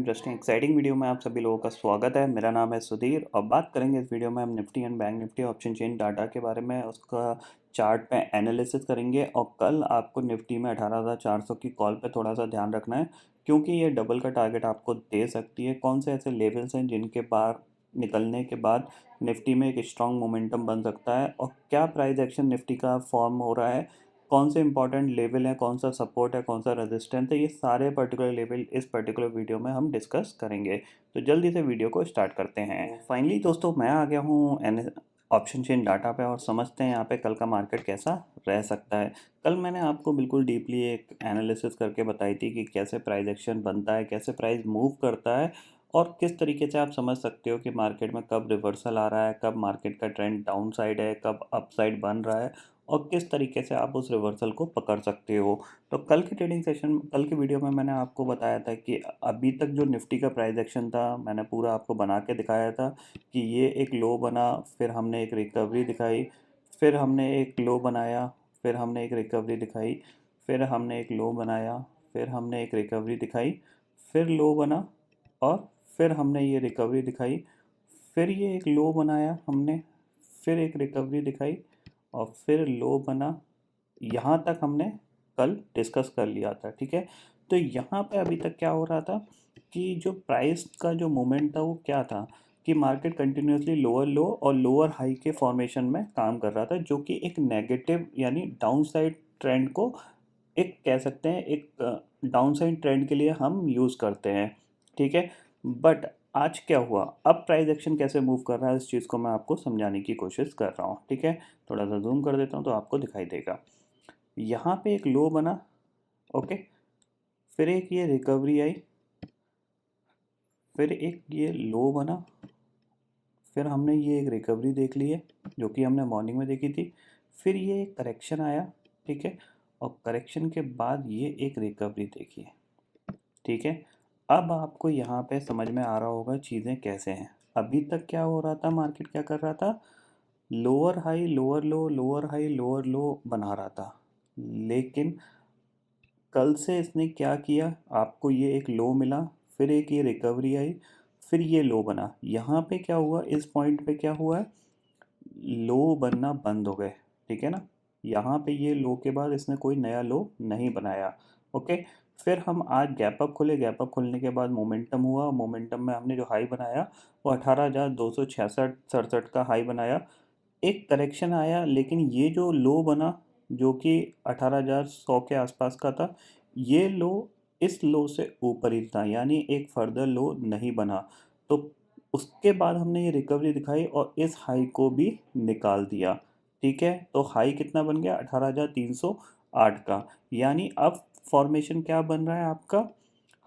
Interesting exciting video में आप सभी लोगों का स्वागत है। मेरा नाम है सुधीर और बात करेंगे इस वीडियो में हम Nifty and bank Nifty option chain data के बारे में, उसका चार्ट पे एनालिसिस करेंगे। और कल आपको निफ्टी में 18,400 की कॉल पे थोड़ा सा ध्यान रखना है, क्योंकि ये डबल का टारगेट आपको दे सकती है। कौन से ऐसे लेवल्स हैं जिनके बाहर निकलने के बाद निफ्टी में एक स्ट्रॉन्ग मोमेंटम बन सकता है, और क्या प्राइस एक्शन निफ्टी का फॉर्म हो रहा है, कौन से इंपॉर्टेंट लेवल है, कौन सा सपोर्ट है, कौन सा रेजिस्टेंस है, ये सारे पर्टिकुलर लेवल इस पर्टिकुलर वीडियो में हम डिस्कस करेंगे। तो जल्दी से वीडियो को स्टार्ट करते हैं। फाइनली दोस्तों, मैं आ गया हूँ ऑप्शन चेन डाटा पे और समझते हैं यहाँ पे कल का मार्केट कैसा रह सकता है। कल मैंने आपको बिल्कुल डीपली एक एनालिसिस करके बताई थी कि कैसे प्राइस एक्शन बनता है, कैसे प्राइस मूव करता है, और किस तरीके से आप समझ सकते हो कि मार्केट में कब रिवर्सल आ रहा है, कब मार्केट का ट्रेंड डाउन साइड है, कब अप साइड बन रहा है, और किस तरीके से आप उस रिवर्सल को पकड़ सकते हो। तो कल के ट्रेडिंग सेशन, कल के वीडियो में मैंने आपको बताया था कि अभी तक जो निफ्टी का प्राइस एक्शन था, मैंने पूरा आपको बना के दिखाया था कि ये एक लो बना, फिर हमने एक रिकवरी दिखाई, फिर हमने एक लो बनाया, फिर हमने एक रिकवरी दिखाई, फिर हमने एक लो बनाया, फिर हमने एक रिकवरी दिखाई, फिर लो बना, और फिर हमने ये रिकवरी दिखाई, फिर ये एक लो बनाया हमने, फिर एक रिकवरी दिखाई, और फिर लो बना। यहाँ तक हमने कल डिस्कस कर लिया था, ठीक है। तो यहाँ पे अभी तक क्या हो रहा था कि जो प्राइस का जो मोमेंट था वो क्या था कि मार्केट कंटिन्यूसली लोअर लो और लोअर हाई के फॉर्मेशन में काम कर रहा था, जो कि एक नेगेटिव यानी डाउन साइड ट्रेंड को एक कह सकते हैं, एक डाउन साइड ट्रेंड के लिए हम यूज़ करते हैं, ठीक है। बट आज क्या हुआ, अब प्राइस एक्शन कैसे मूव कर रहा है, इस चीज़ को मैं आपको समझाने की कोशिश कर रहा हूँ, ठीक है। थोड़ा सा जूम कर देता हूँ तो आपको दिखाई देगा। यहाँ पे एक लो बना, ओके, फिर एक ये रिकवरी आई, फिर एक ये लो बना, फिर हमने ये एक रिकवरी देख ली है जो कि हमने मॉर्निंग में देखी थी, फिर ये एक करेक्शन आया, ठीक है, और करेक्शन के बाद ये एक रिकवरी देखी है, ठीक है। अब आपको यहाँ पे समझ में आ रहा होगा चीज़ें कैसे हैं। अभी तक क्या हो रहा था, मार्केट क्या कर रहा था, लोअर हाई लोअर लो, लोअर हाई लोअर लो बना रहा था। लेकिन कल से इसने क्या किया, आपको ये एक लो मिला, फिर एक ये रिकवरी आई, फिर ये लो बना। यहाँ पे क्या हुआ, इस पॉइंट पे क्या हुआ है, लो बनना बंद हो गए, ठीक है ना। यहाँ पे ये लो के बाद इसने कोई नया लो नहीं बनाया, ओके। फिर हम आज गैप अप खुले, गैप अप खुलने के बाद मोमेंटम हुआ, मोमेंटम में हमने जो हाई बनाया वो 18,266 का हाई बनाया। एक करेक्शन आया, लेकिन ये जो लो बना जो कि 18,100 के आसपास का था, ये लो इस लो से ऊपर ही था, यानी एक फर्दर लो नहीं बना। तो उसके बाद हमने ये रिकवरी दिखाई और इस हाई को भी निकाल दिया, ठीक है। तो हाई कितना बन गया, 18,308 का। यानी अब फॉर्मेशन क्या बन रहा है आपका,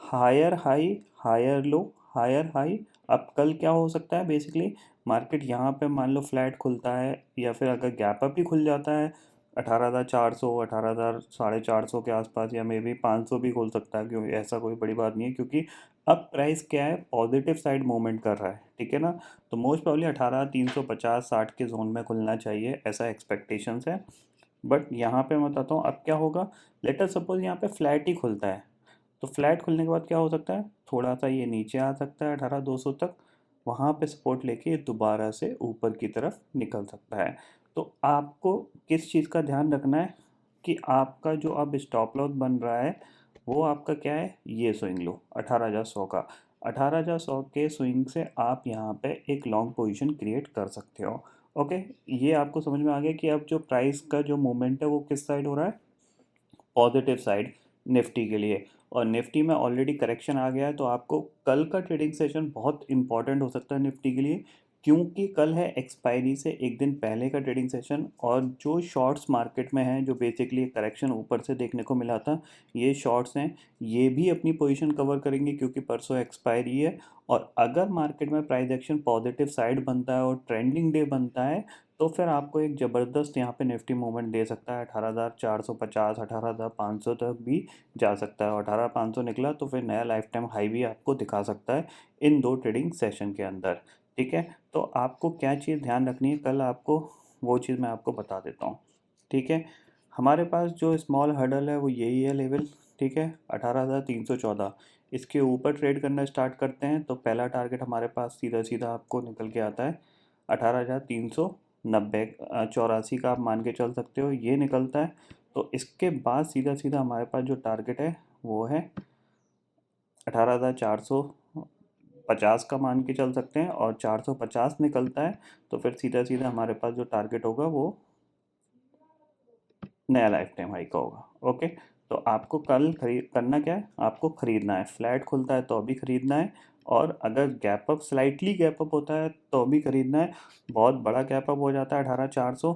higher high, higher low, higher high. अब कल क्या हो सकता है, बेसिकली मार्केट यहाँ पे मान लो फ्लैट खुलता है, या फिर अगर गैप अप भी खुल जाता है 18,400, 18,450 के आसपास, या मे बी 500 भी खुल सकता है, क्योंकि ऐसा कोई बड़ी बात नहीं है, क्योंकि अब प्राइस क्या है, पॉजिटिव साइड मूवमेंट कर रहा है, ठीक है ना। तो मोस्ट प्रॉब्ली 18,350-60 के जोन में खुलना चाहिए, ऐसा एक्सपेक्टेशंस है। बट यहाँ पे मैं बताता हूँ अब क्या होगा। लेटर सपोज यहाँ पे फ्लैट ही खुलता है, तो फ्लैट खुलने के बाद क्या हो सकता है, थोड़ा सा ये नीचे आ सकता है 18,200 तक, वहाँ पे सपोर्ट लेके ये दोबारा से ऊपर की तरफ निकल सकता है। तो आपको किस चीज़ का ध्यान रखना है कि आपका जो अब स्टॉप लॉस बन रहा है वो आपका क्या है, ये स्विंग लो 18,100 का। 18,100 के स्विंग से आप यहाँ पे एक लॉन्ग पोजीशन क्रिएट कर सकते हो, ओके। ये आपको समझ में आ गया कि अब जो प्राइस का जो मूवमेंट है वो किस साइड हो रहा है, पॉजिटिव साइड निफ्टी के लिए। और निफ्टी में ऑलरेडी करेक्शन आ गया है, तो आपको कल का ट्रेडिंग सेशन बहुत इंपॉर्टेंट हो सकता है निफ्टी के लिए, क्योंकि कल है एक्सपायरी से एक दिन पहले का ट्रेडिंग सेशन। और जो शॉर्ट्स मार्केट में हैं, जो बेसिकली करेक्शन ऊपर से देखने को मिला था, ये शॉर्ट्स हैं, ये भी अपनी पोजीशन कवर करेंगे क्योंकि परसों एक्सपायरी है। और अगर मार्केट में प्राइस एक्शन पॉजिटिव साइड बनता है और ट्रेंडिंग डे बनता है, तो फिर आपको एक ज़बरदस्त यहाँ पे निफ्टी मूवमेंट दे सकता है। 18,450, 18,500 तक भी जा सकता है, और 18,500 निकला तो फिर नया लाइफ टाइम हाई भी आपको दिखा सकता है इन दो ट्रेडिंग सेशन के अंदर, ठीक है। तो आपको क्या चीज़ ध्यान रखनी है, कल आपको वो चीज़ मैं आपको बता देता हूँ, ठीक है। हमारे पास जो स्मॉल हर्डल है वो यही है लेवल, ठीक है, 18,314। इसके ऊपर ट्रेड करना स्टार्ट करते हैं तो पहला टारगेट हमारे पास सीधा सीधा आपको निकल के आता है 18,390 84 का आप मान के चल सकते हो, ये निकलता है। तो इसके बाद सीधा सीधा हमारे पास जो टारगेट है वो है 18,450 का मान के चल सकते हैं, और 450 निकलता है तो फिर सीधा सीधा हमारे पास जो टारगेट होगा वो नया लाइफ टाइम हाई का होगा। ओके, तो आपको कल खरीद करना क्या है, आपको खरीदना है। फ्लैट खुलता है तो अभी खरीदना है, और अगर gap up slightly gap up होता है तो अभी खरीदना है। बहुत बड़ा गैप अप हो जाता है 18,400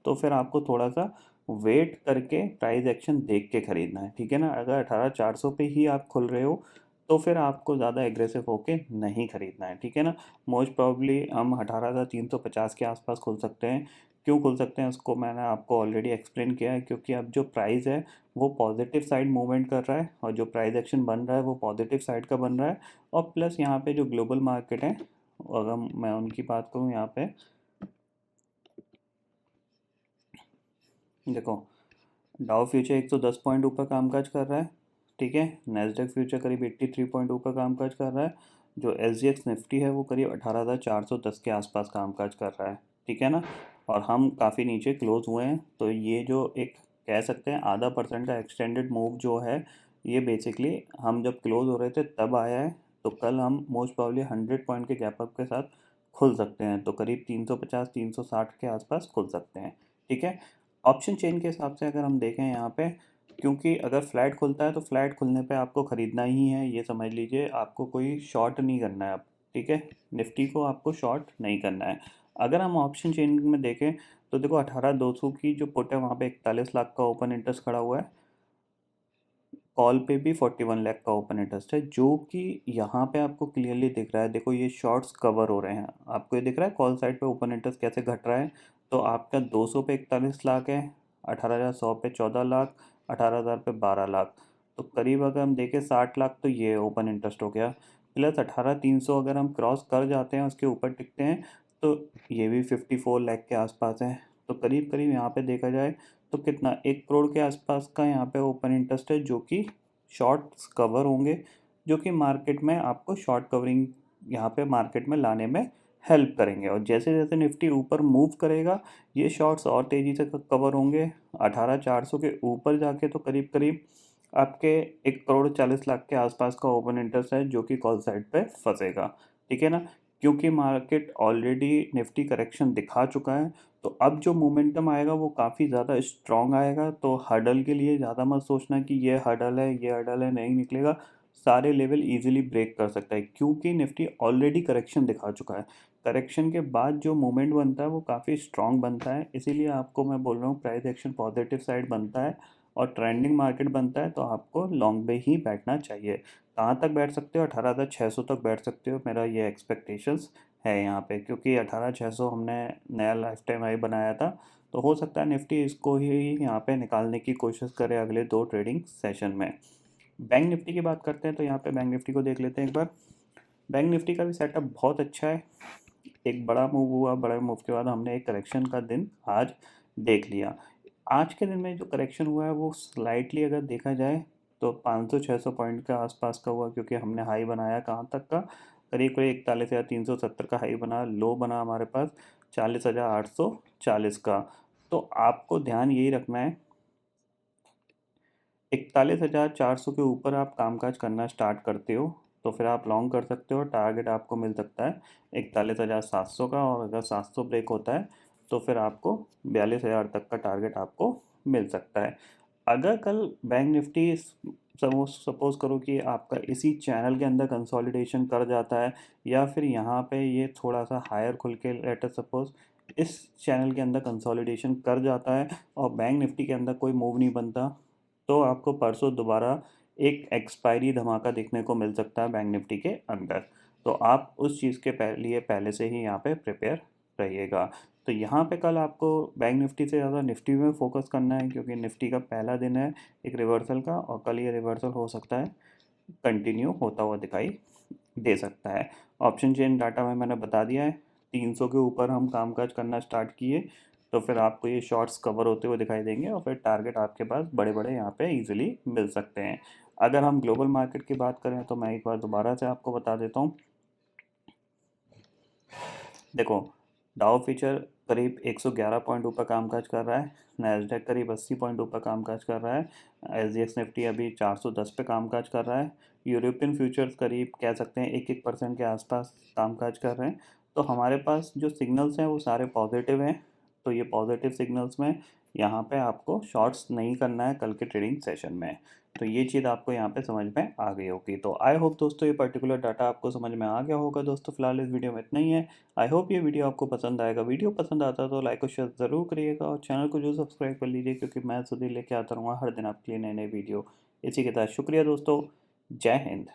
तो फिर आपको थोड़ा सा वेट करके प्राइस एक्शन देख के खरीदना है, ठीक है ना। अगर 18,400 पे ही आप खुल रहे हो तो फिर आपको ज़्यादा एग्रेसिव होके नहीं खरीदना है, ठीक है ना। मोस्ट प्रॉब्ली हम 18,350 के आसपास खुल सकते हैं। क्यों खुल सकते हैं उसको मैंने आपको ऑलरेडी एक्सप्लेन किया है, क्योंकि अब जो प्राइस है वो पॉजिटिव साइड मूवमेंट कर रहा है, और जो प्राइस एक्शन बन रहा है वो पॉजिटिव साइड का बन रहा है। और प्लस यहाँ पे जो ग्लोबल मार्केट है, अगर मैं उनकी बात करूँ यहाँ पे देखो, डाउ फ्यूचर 110 पॉइंट ऊपर कामकाज कर रहा है, ठीक है। नैस्डैक फ्यूचर करीब 83 पॉइंट ऊपर कामकाज कर रहा है। जो SGX निफ्टी है वो करीब 18,410 के आसपास कामकाज कर रहा है, ठीक है ना। और हम काफ़ी नीचे क्लोज हुए हैं, तो ये जो एक कह सकते हैं आधा % का एक्सटेंडेड मूव जो है, ये बेसिकली हम जब क्लोज हो रहे थे तब आया है। तो कल हम मोस्ट प्रॉब्ली 100 पॉइंट के गैप अप के साथ खुल सकते हैं, तो करीब 350 360 के आसपास खुल सकते हैं, ठीक है। ऑप्शन चेन के हिसाब से अगर हम देखें यहाँ पे, क्योंकि अगर फ्लैट खुलता है तो फ्लैट खुलने पे आपको ख़रीदना ही है, ये समझ लीजिए। आपको कोई शॉर्ट नहीं करना है अब, ठीक है। निफ्टी को आपको शॉर्ट नहीं करना है। अगर हम ऑप्शन चेन में देखें तो देखो 18,200 की जो पुट है वहाँ पे 41 लाख का ओपन इंटरेस्ट खड़ा हुआ है। कॉल पे भी 41 लाख का ओपन इंटरेस्ट है, जो कि यहाँ पे आपको क्लियरली दिख रहा है। देखो ये शॉर्ट्स कवर हो रहे हैं, आपको ये दिख रहा है कॉल साइड पे ओपन इंटरेस्ट कैसे घट रहा है। तो आपका 200 पे 41 लाख है, 18,100 पे 14 लाख, 18,000 पे 12 लाख, तो करीब अगर हम देखें 60 लाख तो ये ओपन इंटरेस्ट हो गया। प्लस 18,300 अगर हम क्रॉस कर जाते हैं उसके ऊपर टिकते हैं तो ये भी 54 लाख के आसपास है। तो करीब करीब यहाँ पे देखा जाए तो कितना 1 करोड़ के आसपास का यहाँ पे ओपन इंटरेस्ट है, जो कि शॉर्ट्स कवर होंगे, जो कि मार्केट में आपको शॉर्ट कवरिंग यहाँ पे मार्केट में लाने में हेल्प करेंगे। और जैसे जैसे निफ्टी ऊपर मूव करेगा ये शॉर्ट्स और तेज़ी से कवर होंगे। 18,400 के ऊपर जाके तो करीब करीब आपके 1,40,40 लाख के आसपास का ओपन इंटरेस्ट है, जो कि कॉल साइड पे फंसेगा, ठीक है ना। क्योंकि मार्केट ऑलरेडी निफ्टी करेक्शन दिखा चुका है, तो अब जो मोमेंटम आएगा वो काफ़ी ज़्यादा स्ट्रॉन्ग आएगा। तो हर्डल के लिए ज़्यादा मत सोचना कि ये हर्डल है ये हर्डल है, नहीं निकलेगा। सारे लेवल इजीली ब्रेक कर सकता है, क्योंकि निफ्टी ऑलरेडी करेक्शन दिखा चुका है। करेक्शन के बाद जो मूवमेंट बनता है वो काफ़ी स्ट्रॉन्ग बनता है, इसीलिए आपको मैं बोल रहा हूँ प्राइस एक्शन पॉजिटिव साइड बनता है और ट्रेंडिंग मार्केट बनता है, तो आपको लॉन्ग पे ही बैठना चाहिए। कहाँ तक बैठ सकते हो, 18,600 तक बैठ सकते हो, मेरा ये एक्सपेक्टेशंस है यहाँ पे। क्योंकि 18,600 हमने नया लाइफ टाइम हाई बनाया था, तो हो सकता है निफ्टी इसको ही यहाँ पे निकालने की कोशिश करे अगले 2 ट्रेडिंग सेशन में। बैंक निफ्टी की बात करते हैं तो यहाँ पे बैंक निफ्टी को देख लेते हैं एक बार। बैंक निफ्टी का भी सेटअप बहुत अच्छा है। एक बड़ा मूव हुआ, बड़े मूव के बाद हमने एक करेक्शन का दिन आज देख लिया। आज के दिन में जो करेक्शन हुआ है वो स्लाइटली अगर देखा जाए तो 500-600 पॉइंट के आसपास का हुआ, क्योंकि हमने हाई बनाया कहाँ तक का, करीब करीब 41,370 का हाई बना, लो बना हमारे पास 40,840 का। तो आपको ध्यान यही रखना है 41,400 के ऊपर आप कामकाज करना स्टार्ट करते हो तो फिर आप लॉन्ग कर सकते हो। टारगेट आपको मिल सकता है 41,700 का, और अगर 700 ब्रेक होता है तो फिर आपको 42,000 तक का टारगेट आपको मिल सकता है। अगर कल बैंक निफ्टी सपोज करो कि आपका इसी चैनल के अंदर कंसोलिडेशन कर जाता है, या फिर यहाँ पे ये थोड़ा सा हायर खुल के लेट अस सपोज इस चैनल के अंदर कंसोलिडेशन कर जाता है और बैंक निफ्टी के अंदर कोई मूव नहीं बनता, तो आपको परसों दोबारा एक एक्सपायरी धमाका देखने को मिल सकता है बैंक निफ्टी के अंदर। तो आप उस चीज़ के लिए पहले से ही यहाँ पे प्रिपेयर रहिएगा। तो यहाँ पे कल आपको बैंक निफ्टी से ज़्यादा निफ्टी में फोकस करना है, क्योंकि निफ्टी का पहला दिन है एक रिवर्सल का, और कल ये रिवर्सल हो सकता है कंटिन्यू होता हुआ दिखाई दे सकता है। ऑप्शन चेन डाटा में मैंने बता दिया है, 300 के ऊपर हम कामकाज करना स्टार्ट किए तो फिर आपको ये शॉर्ट्स कवर होते हुए दिखाई देंगे, और फिर टारगेट आपके पास बड़े बड़े यहाँ पे इजीली मिल सकते हैं। अगर हम ग्लोबल मार्केट की बात करें तो मैं एक बार दोबारा से आपको बता देता हूँ। देखो, डाउ फ्यूचर करीब 111 पॉइंट ऊपर कामकाज कर रहा है, नैस्डैक करीब 80 पॉइंट ऊपर कामकाज कर रहा है, एसजीएक्स निफ्टी अभी 410 पे कामकाज कर रहा है, यूरोपियन फ्यूचर्स करीब कह सकते हैं 1% के आसपास कामकाज कर रहे हैं। तो हमारे पास जो सिग्नल्स हैं वो सारे पॉजिटिव हैं। तो ये पॉजिटिव सिग्नल्स में यहाँ पे आपको शॉर्ट्स नहीं करना है कल के ट्रेडिंग सेशन में। तो ये चीज़ आपको यहाँ पे समझ में आ गई होगी। तो आई होप दोस्तों ये पर्टिकुलर डाटा आपको समझ में आ गया होगा। दोस्तों फिलहाल इस वीडियो में इतना ही है। आई होप ये वीडियो आपको पसंद आएगा। वीडियो पसंद आता है तो लाइक और शेयर ज़रूर करिएगा और चैनल को जो सब्सक्राइब कर लीजिए, क्योंकि मैं सुधीर लेके आता रहूँगा हर दिन आपके लिए नए नए वीडियो इसी के साथ। शुक्रिया दोस्तों, जय हिंद।